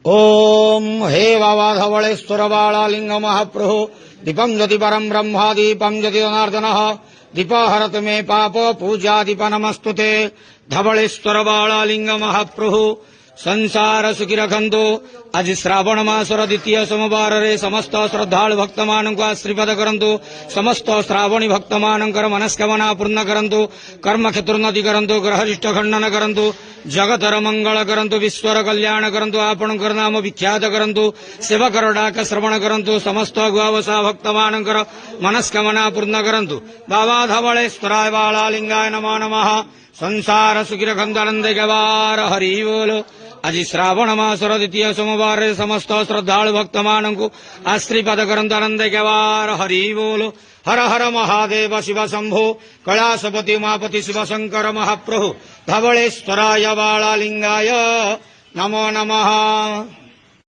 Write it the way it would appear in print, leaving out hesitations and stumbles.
ओम हे बाबा धवलेश्वर बालालिंग महाप्रभु दीपम ज्योति परम ब्रह्मा दीपम ज्योति जनार्दन दीप हरत मे पाप पूजा दीप नमस्तुते धवलेश्वर बालालिंग महाप्रभु संसार सुखी रखंतु आज श्रावण मासर द्वितीय सोमवार रे समस्त श्रद्धालु भक्त मानक आशीर्वाद करंतु समस्त श्रावणी भक्त मानकर मनस्कामना पूर्ण करंतु कर्म क्षेत्रोन्नति करंतु ग्रहरिष्ट खंडन करंतु जगतर मंगल करंतु विश्वर कल्याण करंतु आपणकर नाम विख्यात करंतु सेवकर डाक श्रवण करंतु समस्त गुआवसा भक्त मानकर मनस्कामना पूर्ण करंतु बाबा धवलेश्वराय बालालिंगाय नमो नमः संसार सुखी रखंतु आनंद गवार हरि बोल आज श्रावण मासर द्वितीय सोमवार समस्त श्रद्धालु भक्त मानक आशीर्वाद करंतु आनंद गवार हरि बोल हर हर महादेव शिव शंभो कैलासपति उमापति शिव शंकर महाप्रभु धवलेश्वराय बालालिंगाय नमो नमः।